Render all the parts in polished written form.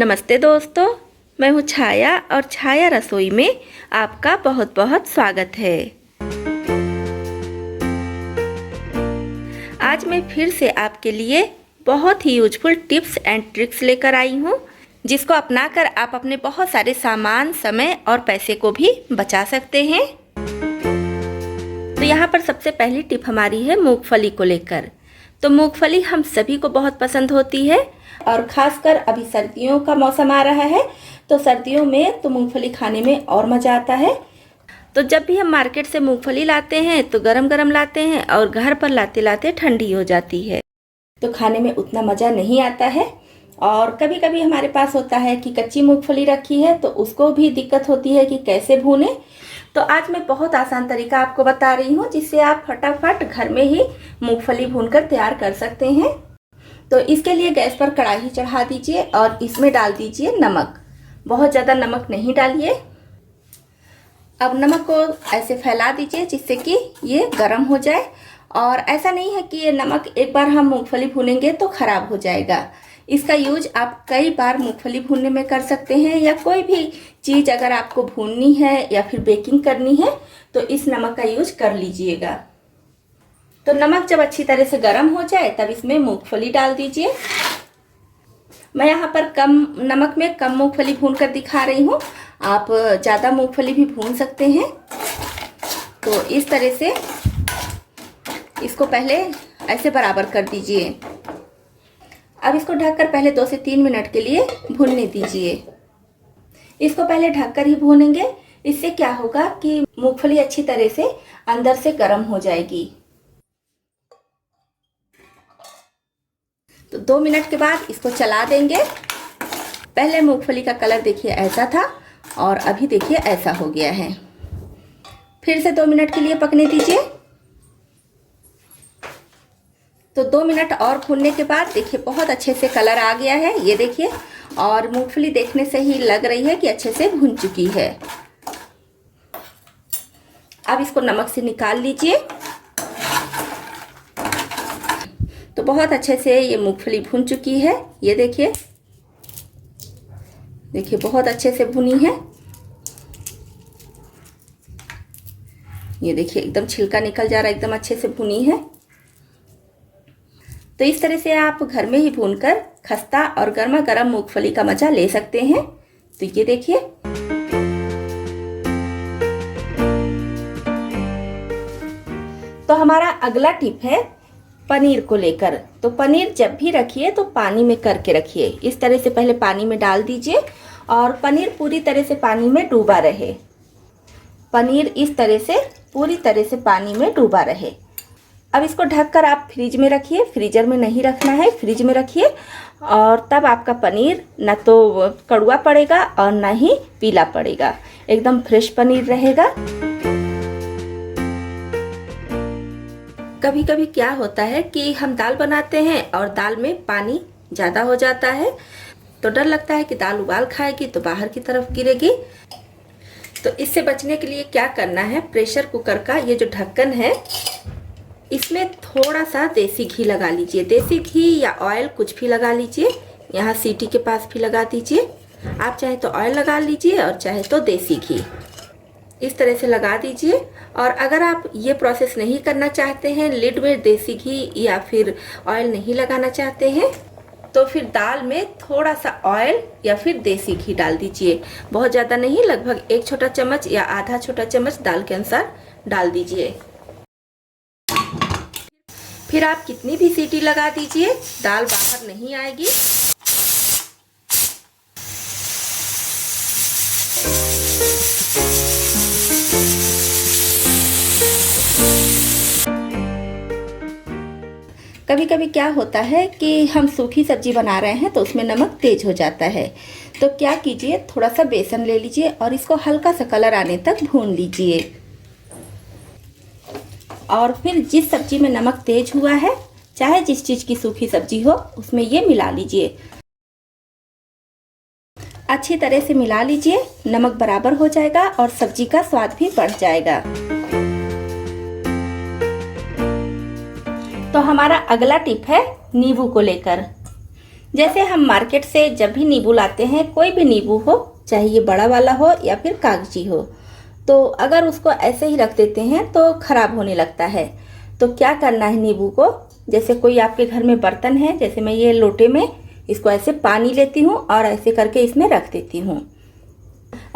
नमस्ते दोस्तों, मैं हूँ छाया और छाया रसोई में आपका बहुत बहुत स्वागत है। आज मैं फिर से आपके लिए बहुत ही यूजफुल टिप्स एंड ट्रिक्स लेकर आई हूँ, जिसको अपनाकर आप अपने बहुत सारे सामान, समय और पैसे को भी बचा सकते हैं। तो यहाँ पर सबसे पहली टिप हमारी है मूंगफली को लेकर। तो मूंगफली हम सभी को बहुत पसंद होती है और ख़ासकर अभी सर्दियों का मौसम आ रहा है, तो सर्दियों में तो मूंगफली खाने में और मज़ा आता है। तो जब भी हम मार्केट से मूंगफली लाते हैं तो गरम गरम लाते हैं और घर पर लाते लाते ठंडी हो जाती है, तो खाने में उतना मज़ा नहीं आता है। और कभी कभी हमारे पास होता है कि कच्ची मूंगफली रखी है, तो उसको भी दिक्कत होती है कि कैसे भूनें। तो आज मैं बहुत आसान तरीका आपको बता रही हूँ, जिससे आप फटाफट घर में ही मूंगफली भूनकर तैयार कर सकते हैं। तो इसके लिए गैस पर कढ़ाई चढ़ा दीजिए और इसमें डाल दीजिए नमक। बहुत ज़्यादा नमक नहीं डालिए। अब नमक को ऐसे फैला दीजिए जिससे कि ये गर्म हो जाए। और ऐसा नहीं है कि ये नमक एक बार हम मूंगफली भूनेंगे तो ख़राब हो जाएगा। इसका यूज आप कई बार मूंगफली भूनने में कर सकते हैं, या कोई भी चीज़ अगर आपको भूननी है या फिर बेकिंग करनी है तो इस नमक का यूज कर लीजिएगा। तो नमक जब अच्छी तरह से गर्म हो जाए तब इसमें मूंगफली डाल दीजिए। मैं यहाँ पर कम नमक में कम मूंगफली भून कर दिखा रही हूँ, आप ज़्यादा मूंगफली भी भून सकते हैं। तो इस तरह से इसको पहले ऐसे बराबर कर दीजिए। अब इसको ढककर पहले 2 से 3 मिनट के लिए भूनने दीजिए। इसको पहले ढककर ही भूनेंगे, इससे क्या होगा कि मूंगफली अच्छी तरह से अंदर से गर्म हो जाएगी। तो 2 मिनट के बाद इसको चला देंगे। पहले मूंगफली का कलर देखिए ऐसा था और अभी देखिए ऐसा हो गया है। फिर से 2 मिनट के लिए पकने दीजिए। तो 2 मिनट और भूनने के बाद देखिए बहुत अच्छे से कलर आ गया है, ये देखिए। और मूंगफली देखने से ही लग रही है कि अच्छे से भून चुकी है। अब इसको नमक से निकाल लीजिए। तो बहुत अच्छे से ये मूंगफली भून चुकी है, ये देखिए। देखिए बहुत अच्छे से भुनी है। ये देखिए एकदम छिलका निकल जा रहा है, एकदम अच्छे से भुनी है। तो इस तरह से आप घर में ही भूनकर खस्ता और गर्मा गर्म मूंगफली का मजा ले सकते हैं। तो ये देखिए। तो हमारा अगला टिप है पनीर को लेकर। तो पनीर जब भी रखिए तो पानी में करके रखिए। इस तरह से पहले पानी में डाल दीजिए और पनीर पूरी तरह से पानी में डूबा रहे। पनीर इस तरह से पूरी तरह से पानी में डूबा रहे। अब इसको ढककर आप फ्रिज में रखिए। फ्रीजर में नहीं रखना है, फ्रिज में रखिए। और तब आपका पनीर ना तो कड़वा पड़ेगा और ना ही पीला पड़ेगा, एकदम फ्रेश पनीर रहेगा। कभी कभी क्या होता है कि हम दाल बनाते हैं और दाल में पानी ज़्यादा हो जाता है, तो डर लगता है कि दाल उबाल खाएगी तो बाहर की तरफ गिरेगी। तो इससे बचने के लिए क्या करना है, प्रेशर कुकर का ये जो ढक्कन है इसमें थोड़ा सा देसी घी लगा लीजिए। देसी घी या ऑयल कुछ भी लगा लीजिए। यहाँ सीटी के पास भी लगा दीजिए। आप चाहे तो ऑयल लगा लीजिए और चाहे तो देसी घी, इस तरह से लगा दीजिए। और अगर आप ये प्रोसेस नहीं करना चाहते हैं, लिड में देसी घी या फिर ऑयल नहीं लगाना चाहते हैं, तो फिर दाल में थोड़ा सा ऑयल या फिर देसी घी डाल दीजिए। बहुत ज़्यादा नहीं, लगभग 1 छोटा चम्मच या आधा छोटा चम्मच दाल के अनुसार डाल दीजिए। फिर आप कितनी भी सीटी लगा दीजिए, दाल बाहर नहीं आएगी। कभी कभी क्या होता है कि हम सूखी सब्जी बना रहे हैं तो उसमें नमक तेज हो जाता है। तो क्या कीजिए, थोड़ा सा बेसन ले लीजिए और इसको हल्का सा कलर आने तक भून लीजिए। और फिर जिस सब्जी में नमक तेज हुआ है, चाहे जिस चीज़ की सूखी सब्जी हो, उसमें ये मिला लीजिए। अच्छी तरह से मिला लीजिए, नमक बराबर हो जाएगा और सब्जी का स्वाद भी बढ़ जाएगा। तो हमारा अगला टिप है नींबू को लेकर। जैसे हम मार्केट से जब भी नींबू लाते हैं, कोई भी नींबू हो, चाहे ये बड़ा वाला हो या फिर कागजी हो, तो अगर उसको ऐसे ही रख देते हैं तो खराब होने लगता है। तो क्या करना है, नींबू को जैसे कोई आपके घर में बर्तन है, जैसे मैं ये लोटे में इसको ऐसे पानी लेती हूँ और ऐसे करके इसमें रख देती हूँ,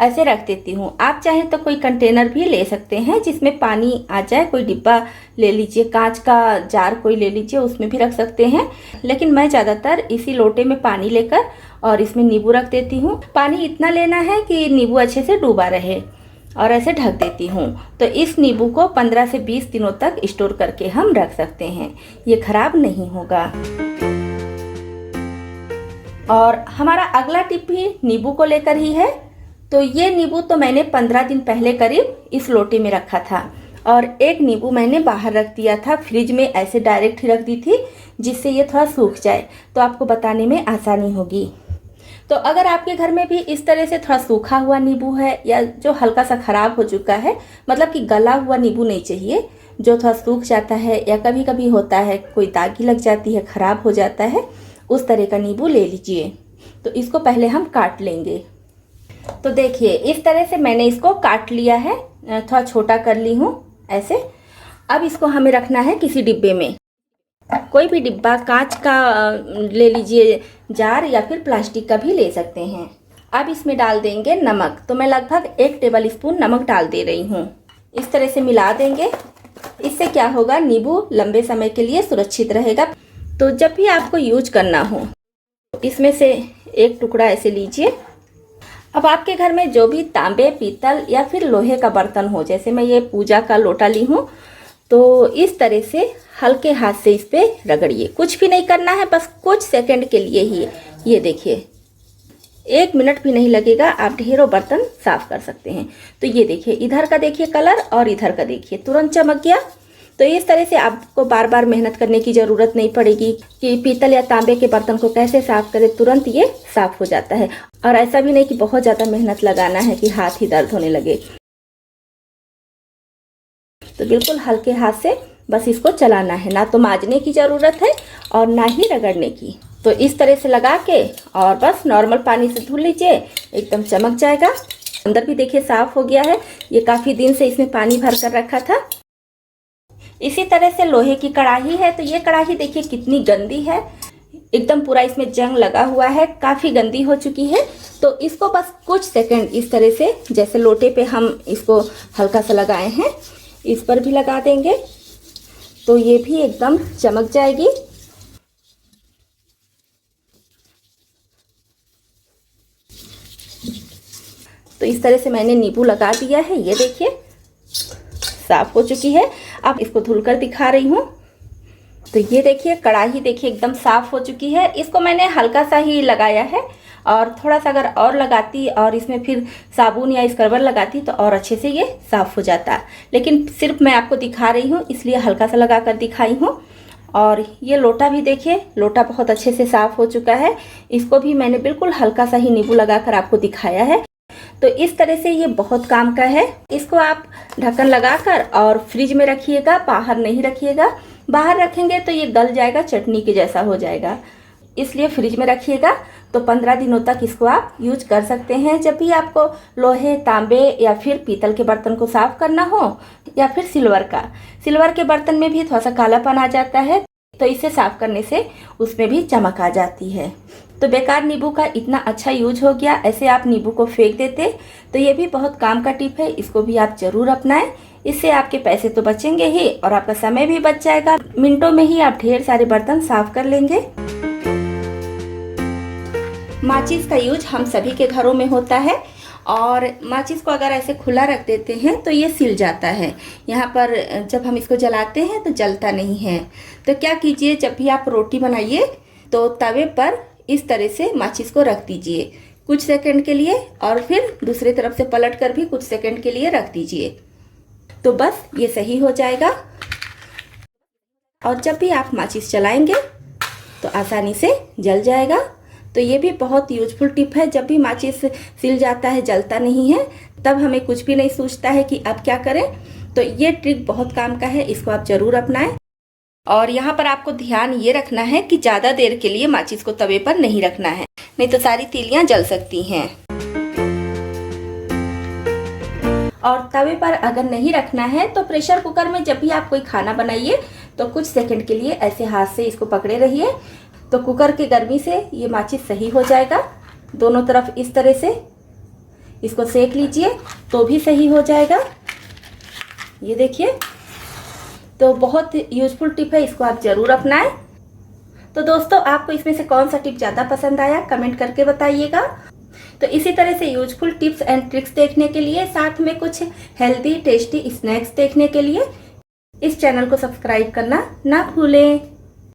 ऐसे रख देती हूँ। आप चाहें तो कोई कंटेनर भी ले सकते हैं जिसमें पानी आ जाए, कोई डिब्बा ले लीजिए, कांच का जार कोई ले लीजिए, उसमें भी रख सकते हैं। लेकिन मैं ज़्यादातर इसी लोटे में पानी लेकर और इसमें नींबू रख देती हूँ। पानी इतना लेना है कि नींबू अच्छे से डूबा रहे और ऐसे ढक देती हूँ। तो इस नींबू को 15 से 20 दिनों तक स्टोर करके हम रख सकते हैं, ये खराब नहीं होगा। और हमारा अगला टिप भी नींबू को लेकर ही है। तो ये नींबू तो मैंने 15 दिन पहले करीब इस लोटे में रखा था और एक नींबू मैंने बाहर रख दिया था, फ्रिज में ऐसे डायरेक्ट ही रख दी थी, जिससे ये थोड़ा सूख जाए तो आपको बताने में आसानी होगी। तो अगर आपके घर में भी इस तरह से थोड़ा सूखा हुआ नींबू है या जो हल्का सा खराब हो चुका है, मतलब कि गला हुआ नींबू नहीं चाहिए, जो थोड़ा सूख जाता है या कभी कभी होता है कोई दागी लग जाती है, खराब हो जाता है, उस तरह का नींबू ले लीजिए। तो इसको पहले हम काट लेंगे। तो देखिए इस तरह से मैंने इसको काट लिया है, थोड़ा छोटा कर ली हूँ ऐसे। अब इसको हमें रखना है किसी डिब्बे में, कोई भी डिब्बा, कांच का ले लीजिए जार या फिर प्लास्टिक का भी ले सकते हैं। अब इसमें डाल देंगे नमक। तो मैं लगभग 1 टेबल स्पून नमक डाल दे रही हूँ। इस तरह से मिला देंगे। इससे क्या होगा, नींबू लंबे समय के लिए सुरक्षित रहेगा। तो जब भी आपको यूज करना हो, इसमें से एक टुकड़ा ऐसे लीजिए। अब आपके घर में जो भी तांबे, पीतल या फिर लोहे का बर्तन हो, जैसे मैं ये पूजा का लोटा ली हूँ, तो इस तरह से हल्के हाथ से इस पे रगड़िए। कुछ भी नहीं करना है, बस कुछ सेकंड के लिए ही। ये देखिए 1 मिनट भी नहीं लगेगा, आप ढेरों बर्तन साफ कर सकते हैं। तो ये देखिए, इधर का देखिए कलर और इधर का देखिए, तुरंत चमक गया। तो इस तरह से आपको बार बार मेहनत करने की ज़रूरत नहीं पड़ेगी कि पीतल या तांबे के बर्तन को कैसे साफ करें, तुरंत ये साफ हो जाता है। और ऐसा भी नहीं कि बहुत ज़्यादा मेहनत लगाना है कि हाथ ही दर्द होने लगे। तो बिल्कुल हल्के हाथ से बस इसको चलाना है, ना तो मांजने की ज़रूरत है और ना ही रगड़ने की। तो इस तरह से लगा के और बस नॉर्मल पानी से धुल लीजिए, एकदम चमक जाएगा। अंदर भी देखिए साफ हो गया है, ये काफ़ी दिन से इसमें पानी भर कर रखा था। इसी तरह से लोहे की कढ़ाई है, तो ये कढ़ाई देखिए कितनी गंदी है, एकदम पूरा इसमें जंग लगा हुआ है, काफ़ी गंदी हो चुकी है। तो इसको बस कुछ सेकंड इस तरह से, जैसे लोटे पे हम इसको हल्का सा लगाए हैं, इस पर भी लगा देंगे, तो ये भी एकदम चमक जाएगी। तो इस तरह से मैंने नींबू लगा दिया है, ये देखिए साफ हो चुकी है। अब इसको धुलकर दिखा रही हूँ। तो ये देखिए कढ़ाई देखिए एकदम साफ हो चुकी है। इसको मैंने हल्का सा ही लगाया है और थोड़ा सा अगर और लगाती और इसमें फिर साबुन या स्क्रबर लगाती तो और अच्छे से ये साफ हो जाता, लेकिन सिर्फ मैं आपको दिखा रही हूँ इसलिए हल्का सा लगा कर दिखाई हूँ। और ये लोटा भी देखिए, लोटा बहुत अच्छे से साफ हो चुका है, इसको भी मैंने बिल्कुल हल्का सा ही नींबू लगाकर आपको दिखाया है। तो इस तरह से ये बहुत काम का है। इसको आप ढक्कन लगाकर और फ्रिज में रखिएगा, बाहर नहीं रखिएगा। बाहर रखेंगे तो ये गल जाएगा, चटनी के जैसा हो जाएगा, इसलिए फ्रिज में रखिएगा। तो 15 दिनों तक इसको आप यूज कर सकते हैं। जब भी आपको लोहे, तांबे या फिर पीतल के बर्तन को साफ करना हो, या फिर सिल्वर के बर्तन में भी थोड़ा सा कालापन आ जाता है, तो इसे साफ करने से उसमें भी चमक आ जाती है। तो बेकार नींबू का इतना अच्छा यूज हो गया, ऐसे आप नींबू को फेंक देते। तो ये भी बहुत काम का टिप है, इसको भी आप जरूर अपनाएं। इससे आपके पैसे तो बचेंगे ही और आपका समय भी बच जाएगा। मिनटों में ही आप ढेर सारे बर्तन साफ कर लेंगे। माचिस का यूज हम सभी के घरों में होता है और माचिस को अगर ऐसे खुला रख देते हैं तो ये सिल जाता है। यहाँ पर जब हम इसको जलाते हैं तो जलता नहीं है। तो क्या कीजिए, जब भी आप रोटी बनाइए तो तवे पर इस तरह से माचिस को रख दीजिए कुछ सेकंड के लिए और फिर दूसरी तरफ से पलट कर भी कुछ सेकंड के लिए रख दीजिए, तो बस ये सही हो जाएगा। और जब भी आप माचिस चलाएंगे तो आसानी से जल जाएगा। तो ये भी बहुत यूजफुल टिप है। जब भी माचिस सिल जाता है, जलता नहीं है, तब हमें कुछ भी नहीं सूझता है कि अब क्या करें। तो ये ट्रिक बहुत काम का है, इसको आप जरूर अपनाएं। और यहाँ पर आपको ध्यान ये रखना है कि ज़्यादा देर के लिए माचिस को तवे पर नहीं रखना है, नहीं तो सारी तीलियाँ जल सकती हैं। और तवे पर अगर नहीं रखना है तो प्रेशर कुकर में जब भी आप कोई खाना बनाइए तो कुछ सेकंड के लिए ऐसे हाथ से इसको पकड़े रहिए, तो कुकर की गर्मी से ये माचिस सही हो जाएगा। दोनों तरफ इस तरह से इसको सेक लीजिए तो भी सही हो जाएगा। ये देखिए, तो बहुत यूजफुल टिप है, इसको आप ज़रूर अपनाएं। तो दोस्तों, आपको इसमें से कौन सा टिप ज़्यादा पसंद आया कमेंट करके बताइएगा। तो इसी तरह से यूजफुल टिप्स एंड ट्रिक्स देखने के लिए, साथ में कुछ हेल्दी टेस्टी स्नैक्स देखने के लिए इस चैनल को सब्सक्राइब करना ना भूलें।